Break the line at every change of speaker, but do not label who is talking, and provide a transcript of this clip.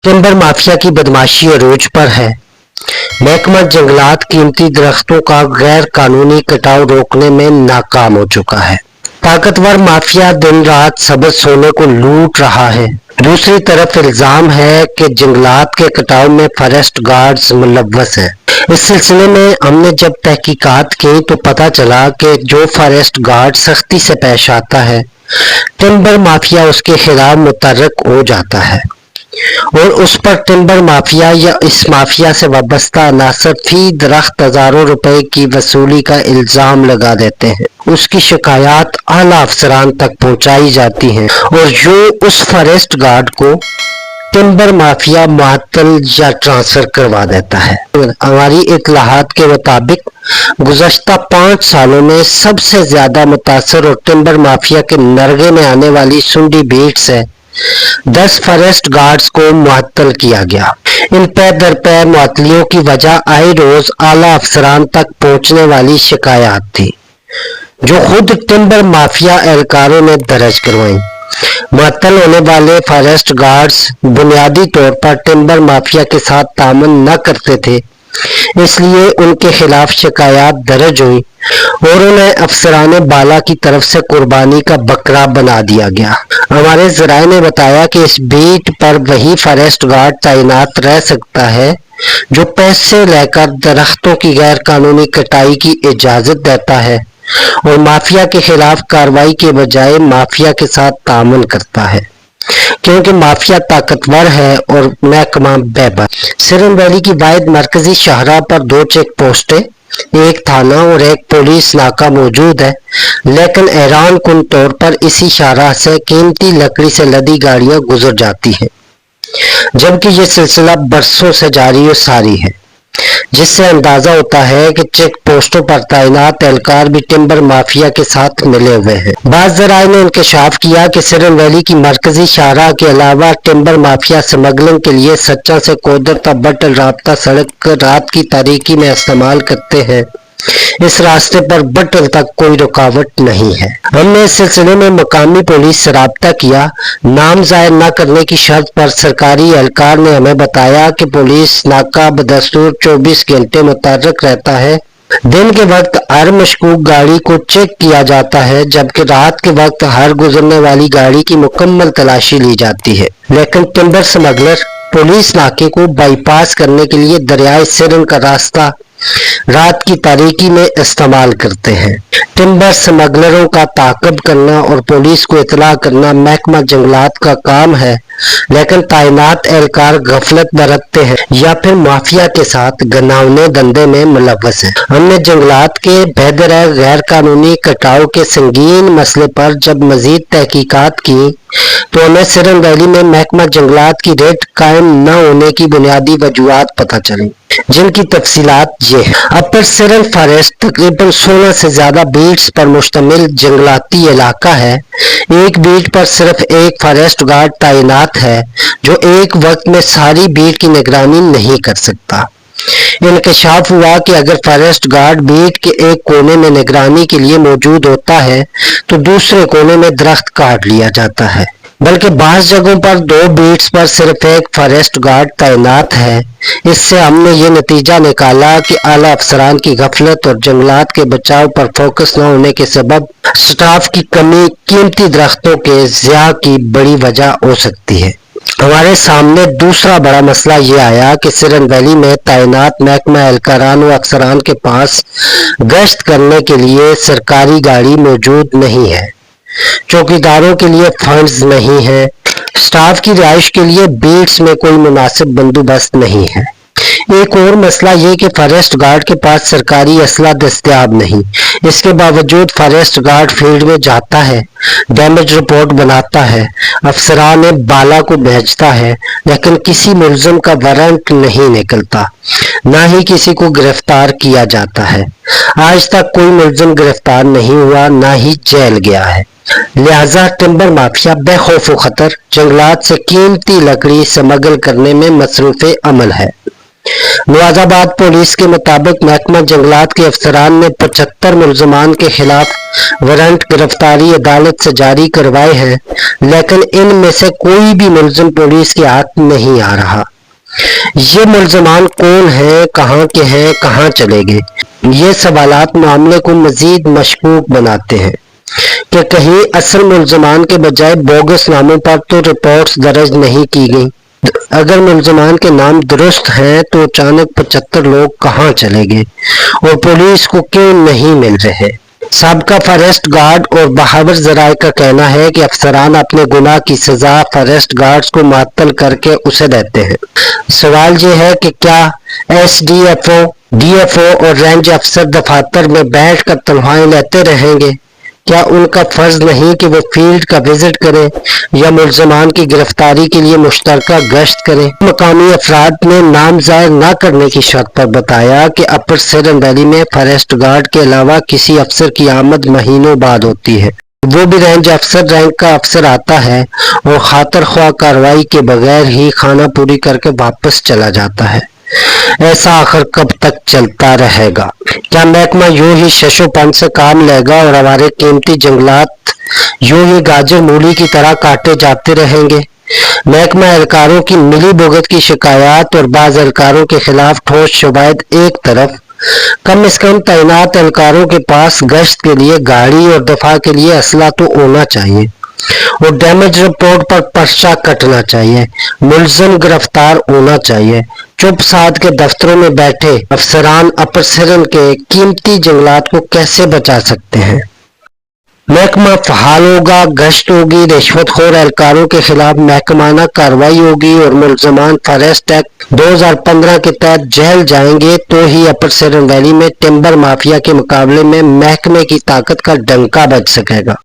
Timber mafia की बदमाशी अरूज पर है। महकमा जंगलात कीमती दरख्तों का गैर कानूनी कटाव रोकने में नाकाम हो चुका है। ताकतवर माफिया दिन रात सबज सोने को लूट रहा है। दूसरी तरफ इल्जाम है कि जंगलात के कटाव में फॉरेस्ट गार्ड्स मुलव्वस हैं। इस सिलसिले में हमने जब तहकीकात की तो पता चला कि जो फॉरेस्ट गार्ड सख्ती से पेश आता है, टिम्बर माफिया उसके खिलाफ मुतहर्रिक हो जाता है और उस पर टिम्बर माफिया या इस माफिया से वाबस्ता अनासर फी दरख्त हजारों रुपए की वसूली का इल्जाम लगा देते हैं। उसकी शिकायत आला अफसरान तक पहुंचाई जाती हैं और यूं उस फॉरेस्ट गार्ड को टिम्बर माफिया मुअत्तल या ट्रांसफर करवा देता है। हमारी इत्तलाहात के मुताबिक गुज़श्ता 5 सालों में सबसे ज्यादा मुतासर और टिम्बर माफिया के नरगे में आने वाली सुंडी भीड़ से 10 फॉरेस्ट गार्ड्स को मुअत्तल किया गया। इन पै दर पै मुअत्तलियों की वजह आए रोज आला अफसरान तक पहुंचने वाली शिकायत थी, जो खुद टिम्बर माफिया एहलकारों ने दर्ज करवाई। मुअत्तल होने वाले फॉरेस्ट गार्ड्स बुनियादी तौर पर टिम्बर माफिया के साथ तामन न करते थे, इसलिए उनके खिलाफ शिकायत दर्ज हुई और उन्हें अफसरान बाला की तरफ से कुर्बानी का बकरा बना दिया गया। हमारे जराए ने बताया कि इस बीट पर वही फॉरेस्ट गार्ड तैनात रह सकता है जो पैसे लेकर दरख्तों की गैर कानूनी कटाई की इजाजत देता है और माफिया के खिलाफ कार्रवाई के बजाय माफिया के साथ तामन करता है, क्योंकि माफिया ताकतवर है और महकमा बेबस। सिरन वैली की वाहिद मरकजी शाहराह पर 2 चेक पोस्टें, एक थाना और एक पुलिस नाका मौजूद है, लेकिन हैरान कुन तौर पर इसी शाहराह से कीमती लकड़ी से लदी गाड़ियां गुजर जाती हैं, जबकि ये सिलसिला बरसों से जारी और सारी है, जिससे अंदाजा होता है कि चेक पोस्टों पर तैनात एहलकार भी टिम्बर माफिया के साथ मिले हुए हैं। बाज़ ज़राए ने इंकशाफ किया कि सिरन वैली की मरकजी शाहराह के अलावा टिम्बर माफिया स्मगलिंग के लिए सच्चा से कोदर तक बटल राब्ता सड़क रात की तारीकी में इस्तेमाल करते हैं। इस रास्ते पर बटल तक कोई रुकावट नहीं है। हमने इस सिलसिले में मकामी पुलिस से राब्ता किया। नाम जाहिर न करने की शर्त पर सरकारी एहलकार ने हमें बताया कि पुलिस नाका बदस्तूर 24 घंटे मुतहर्रिक रहता है। दिन के वक्त हर मशकूक गाड़ी को चेक किया जाता है, जबकि रात के वक्त हर गुजरने वाली गाड़ी की मुकम्मल तलाशी ली जाती है। लेकिन टिम्बर स्मगलर पुलिस नाके को बाईपास करने के लिए दरियाए सिरन का रास्ता रात की तारीकी में इस्तेमाल करते हैं। टिम्बर स्मगलरों का ताक़ब करना और पुलिस को इतला करना महकमा जंगलात का काम है, लेकिन तैनात एहलकार गफलत बरतते हैं या फिर माफिया के साथ घिनौने धंधे में मुलव्वस हैं। हमने जंगलात के बेहतर गैर कानूनी कटाव के संगीन मसले पर जब मजीद तहकीकात की तो हमें सिरन वैली में महकमा जंगलात की रेट कायम न होने की बुनियादी वजूहात पता चली, जिनकी तफसीलात ये है। अपर सिरन फॉरेस्ट तकरीबन 16 से ज्यादा बीट्स पर मुश्तमिल जंगलाती इलाका है। एक बीट पर सिर्फ एक फॉरेस्ट गार्ड तैनात है, जो एक वक्त में सारी बीट की निगरानी नहीं कर सकता। इंकशाफ हुआ कि अगर फॉरेस्ट गार्ड बीट के एक कोने में निगरानी के लिए मौजूद होता है तो दूसरे कोने में दरख्त काट लिया जाता है, बल्कि बाज़ जगहों पर 2 बीट्स पर सिर्फ एक फॉरेस्ट गार्ड तैनात है। इससे हमने ये नतीजा निकाला कि आला अफसरान की गफलत और जंगलात के बचाव पर फोकस न होने के सबब स्टाफ की कमी कीमती दरख्तों के ज़िया की बड़ी वजह हो सकती है। हमारे सामने दूसरा बड़ा मसला ये आया कि सिरन वैली में तैनात महकमा एहलकारान व अफसरान के पास गश्त करने के लिए सरकारी गाड़ी मौजूद नहीं है, चौकीदारों के लिए फंड्स नहीं है, स्टाफ की रिहाइश के लिए बीट्स में कोई मुनासिब बंदोबस्त नहीं है। एक और मसला ये कि फॉरेस्ट गार्ड के पास सरकारी असला दस्तयाब नहीं। इसके बावजूद फॉरेस्ट गार्ड फील्ड में जाता है, डैमेज रिपोर्ट बनाता है, अफसरान बाला को भेजता है, लेकिन किसी मुल्जिम का वारंट नहीं निकलता, ना ही किसी को गिरफ्तार किया जाता है। आज तक कोई मुल्जिम गिरफ्तार नहीं हुआ, ना ही जेल गया है। लिहाजा टिम्बर माफिया बेखौफ खतर जंगलात से कीमती लकड़ी स्मगल करने में मसरूफ अमल है। नवाजाबाद पुलिस के मुताबिक महकमा जंगलात के अफसरान ने 75 मुलजमान के खिलाफ वारंट गिरफ्तारी अदालत से जारी करवाए हैं, लेकिन इनमें से कोई भी मुलजिम पुलिस के हाथ नहीं आ रहा। ये मुलजमान कौन हैं, कहाँ के हैं, कहाँ चले गए? ये सवालात मामले को मजीद मशकूक बनाते हैं कि कहीं असल मुलजमान के बजाय बोगस नामों पर तो रिपोर्ट्स दर्ज नहीं की गई। अगर मुलजमान के नाम दुरुस्त हैं तो अचानक 75 लोग कहाँ चले गए और पुलिस को क्यों नहीं मिल रहे? साबका फॉरेस्ट गार्ड और बहावर जराए का कहना है कि अफसरान अपने गुनाह की सजा फॉरेस्ट गार्ड्स को मुअत्तल करके उसे देते हैं। सवाल ये है कि क्या एसडीएफओ, डीएफओ और रेंज अफसर दफातर में बैठ कर तनख्वाहें लेते रहेंगे? क्या उनका फर्ज नहीं कि वो फील्ड का विजिट करें या मुलजमान की गिरफ्तारी के लिए मुश्तरका गश्त करें? मकामी अफराद ने नाम ज़ाहिर न करने की शर्त पर बताया कि अपर सेरन वैली में फॉरेस्ट गार्ड के अलावा किसी अफसर की आमद महीनों बाद होती है। वो भी रेंज अफसर रैंक का अफसर आता है और खातर ख्वाह कार्रवाई के बगैर ही खाना पूरी करके वापस चला जाता है। ऐसा आखिर कब तक चलता रहेगा? क्या महकमा यूं ही शशोपन से काम लेगा और हमारे कीमती जंगलात यूं ही गाजर मूली की तरह काटे जाते रहेंगे? महकमा एहलकारों की मिली भुगत की शिकायत और बाज एहलकारों के खिलाफ ठोस शवाहिद एक तरफ, कम से कम तैनात एहलकारों के पास गश्त के लिए गाड़ी और दफा के लिए असला तो होना चाहिए और डैमेज रिपोर्ट पर पर्चा कटना चाहिए। मुलजिम गिरफ्तार होना चाहिए। चुप साध के दफ्तरों में बैठे अफसरान अपर सिरन के कीमती जंगलात को कैसे बचा सकते हैं? महकमा फहाल होगा, गश्त होगी, रिश्वतखोर एहलकारों के खिलाफ महकमाना कार्रवाई होगी और मुलजमान फॉरेस्ट एक्ट 2015 के तहत जेल जाएंगे तो ही अपर सिरन वैली में टिम्बर माफिया के मुकाबले में महकमे की ताकत का डंका बज सकेगा।